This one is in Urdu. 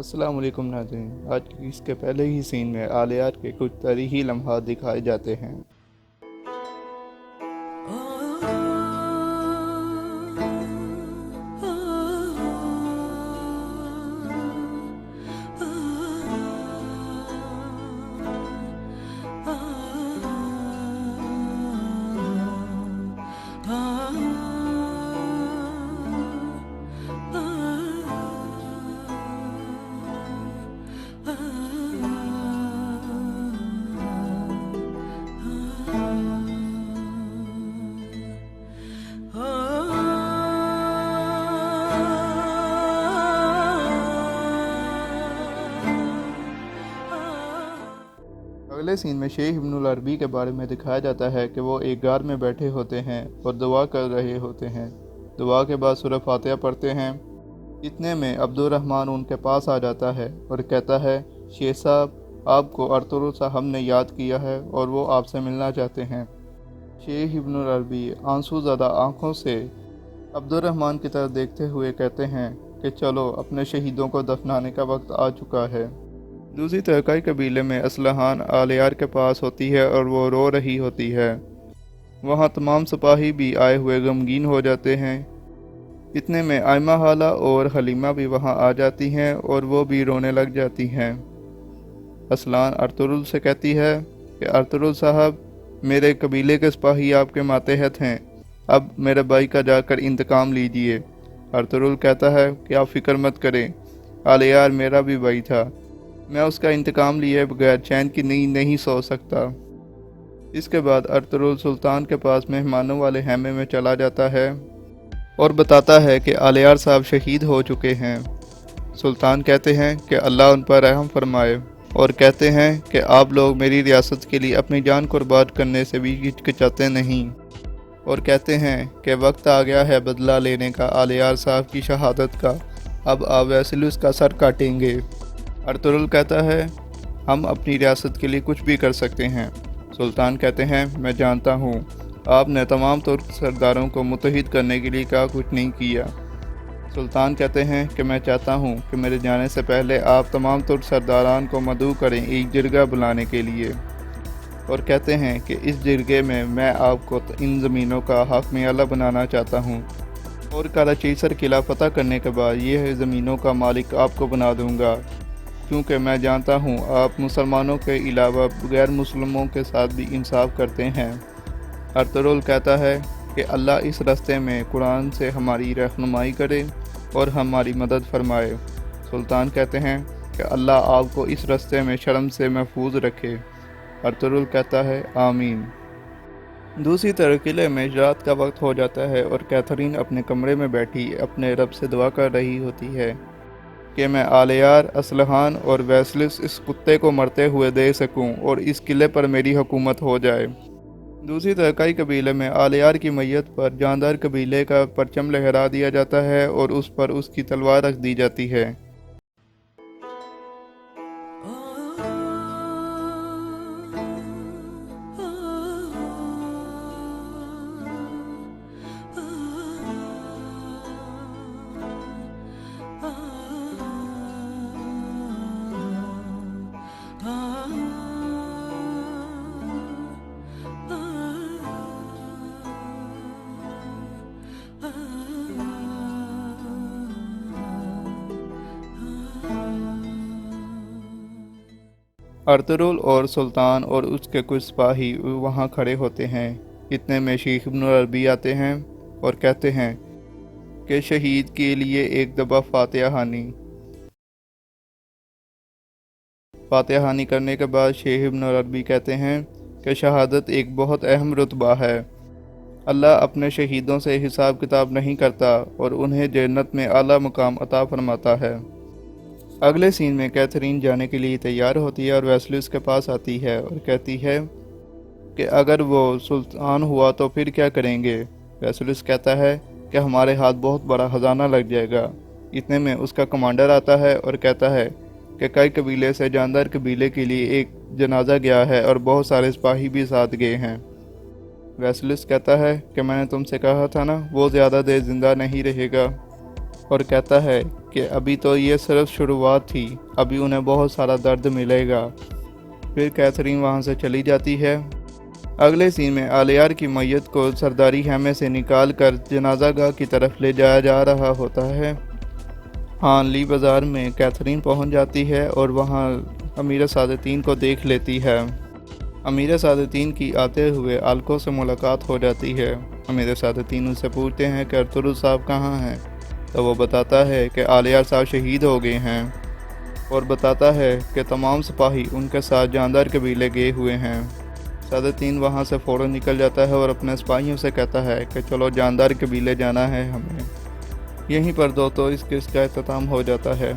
السلام علیکم ناظرین، آج اس کے پہلے ہی سین میں آلیات کے کچھ تاریخی لمحات دکھائے جاتے ہیں۔ اگلے سین میں شیخ ابن العربی کے بارے میں دکھایا جاتا ہے کہ وہ ایک غار میں بیٹھے ہوتے ہیں اور دعا کر رہے ہوتے ہیں۔ دعا کے بعد سورہ فاتحہ پڑھتے ہیں۔ اتنے میں عبد الرحمن ان کے پاس آ جاتا ہے اور کہتا ہے، شیخ صاحب، آپ کو ارطغرل صاحب نے یاد کیا ہے اور وہ آپ سے ملنا چاہتے ہیں۔ شیخ ابن العربی آنسو زدہ آنکھوں سے عبد الرحمن کی طرف دیکھتے ہوئے کہتے ہیں کہ چلو، اپنے شہیدوں کو دفنانے کا وقت آ چکا ہے۔ دوسری طرف کئی قبیلے میں اسلحان آلیار کے پاس ہوتی ہے اور وہ رو رہی ہوتی ہے۔ وہاں تمام سپاہی بھی آئے ہوئے غمگین ہو جاتے ہیں۔ اتنے میں آئمہ حالہ اور حلیمہ بھی وہاں آ جاتی ہیں اور وہ بھی رونے لگ جاتی ہیں۔ اسلحان ارطغرل سے کہتی ہے کہ ارطغرل صاحب، میرے قبیلے کے سپاہی آپ کے ماتحت ہیں، اب میرے بھائی کا جا کر انتقام لیجئے۔ ارطغرل کہتا ہے کہ آپ فکر مت کریں، آلیار میرا بھی بھائی تھا، میں اس کا انتقام لیے بغیر چین کی نیند نہیں سو سکتا۔ اس کے بعد ارطغرل سلطان کے پاس مہمانوں والے خیمے میں چلا جاتا ہے اور بتاتا ہے کہ آلیار صاحب شہید ہو چکے ہیں۔ سلطان کہتے ہیں کہ اللہ ان پر رحم فرمائے اور کہتے ہیں کہ آپ لوگ میری ریاست کے لیے اپنی جان قربان کرنے سے بھی ہچکچاتے نہیں، اور کہتے ہیں کہ وقت آ گیا ہے بدلہ لینے کا آلیار صاحب کی شہادت کا، اب آپ ویسلوس کا سر کاٹیں گے۔ ارطغرل کہتا ہے، ہم اپنی ریاست کے لیے کچھ بھی کر سکتے ہیں۔ سلطان کہتے ہیں، میں جانتا ہوں، آپ نے تمام ترک سرداروں کو متحد کرنے کے لیے کچھ نہیں کیا۔ سلطان کہتے ہیں کہ میں چاہتا ہوں کہ میرے جانے سے پہلے آپ تمام ترک سرداران کو مدعو کریں ایک جرگہ بلانے کے لیے، اور کہتے ہیں کہ اس جرگے میں آپ کو ان زمینوں کا حاکم اعلیٰ بنانا چاہتا ہوں، اور کراچیسر قلعہ فتح کرنے کے بعد یہ زمینوں کا مالک آپ کو بنا دوں گا، کیونکہ میں جانتا ہوں آپ مسلمانوں کے علاوہ غیر مسلموں کے ساتھ بھی انصاف کرتے ہیں۔ ارطغرل کہتا ہے کہ اللہ اس راستے میں قرآن سے ہماری رہنمائی کرے اور ہماری مدد فرمائے۔ سلطان کہتے ہیں کہ اللہ آپ کو اس راستے میں شرم سے محفوظ رکھے۔ ارطغرل کہتا ہے، آمین۔ دوسری طرف قلعے میں رات کا وقت ہو جاتا ہے اور کیتھرین اپنے کمرے میں بیٹھی اپنے رب سے دعا کر رہی ہوتی ہے کہ میں آلیار، اسلحان اور ویسلس اس کتے کو مرتے ہوئے دے سکوں اور اس قلعے پر میری حکومت ہو جائے۔ دوسری طرف کئی قبیلے میں آلیار کی میت پر جاندار قبیلے کا پرچم لہرا دیا جاتا ہے اور اس پر اس کی تلوار رکھ دی جاتی ہے۔ ارطغرل اور سلطان اور اس کے کچھ سپاہی وہاں کھڑے ہوتے ہیں۔ اتنے میں شیخ ابن العربی آتے ہیں اور کہتے ہیں کہ شہید کے لیے ایک دفعہ فاتحہ خوانی کرنے کے بعد شیخ ابن العربی کہتے ہیں کہ شہادت ایک بہت اہم رتبہ ہے، اللہ اپنے شہیدوں سے حساب کتاب نہیں کرتا اور انہیں جنت میں اعلیٰ مقام عطا فرماتا ہے۔ اگلے سین میں کیتھرین جانے کے لیے تیار ہوتی ہے اور ویسلوس کے پاس آتی ہے اور کہتی ہے کہ اگر وہ سلطان ہوا تو پھر کیا کریں گے؟ ویسلوس کہتا ہے کہ ہمارے ہاتھ بہت بڑا خزانہ لگ جائے گا۔ اتنے میں اس کا کمانڈر آتا ہے اور کہتا ہے کہ کئی قبیلے سے جاندار قبیلے کے لیے ایک جنازہ گیا ہے اور بہت سارے سپاہی بھی ساتھ گئے ہیں۔ ویسلوس کہتا ہے کہ میں نے تم سے کہا تھا نا، وہ زیادہ دیر زندہ نہیں رہے گا، اور کہتا ہے کہ ابھی تو یہ صرف شروعات تھی، ابھی انہیں بہت سارا درد ملے گا۔ پھر کیتھرین وہاں سے چلی جاتی ہے۔ اگلے سین میں آلیار کی میت کو سرداری خیمے سے نکال کر جنازہ گاہ کی طرف لے جایا جا رہا ہوتا ہے۔ ہان لی بازار میں کیتھرین پہنچ جاتی ہے اور وہاں امیر سعادتین کو دیکھ لیتی ہے۔ امیر سعادتین کی آتے ہوئے آلکو سے ملاقات ہو جاتی ہے۔ امیر سعادتین ان سے پوچھتے ہیں کہ ارطغرل صاحب کہاں ہیں، تو وہ بتاتا ہے کہ آلیار صاحب شہید ہو گئے ہیں، اور بتاتا ہے کہ تمام سپاہی ان کے ساتھ جاندار قبیلے گئے ہوئے ہیں۔ سعادتین وہاں سے فوراً نکل جاتا ہے اور اپنے سپاہیوں سے کہتا ہے کہ چلو جاندار قبیلے جانا ہے ہمیں۔ یہیں پر دوستو اس قسط کا اختتام ہو جاتا ہے۔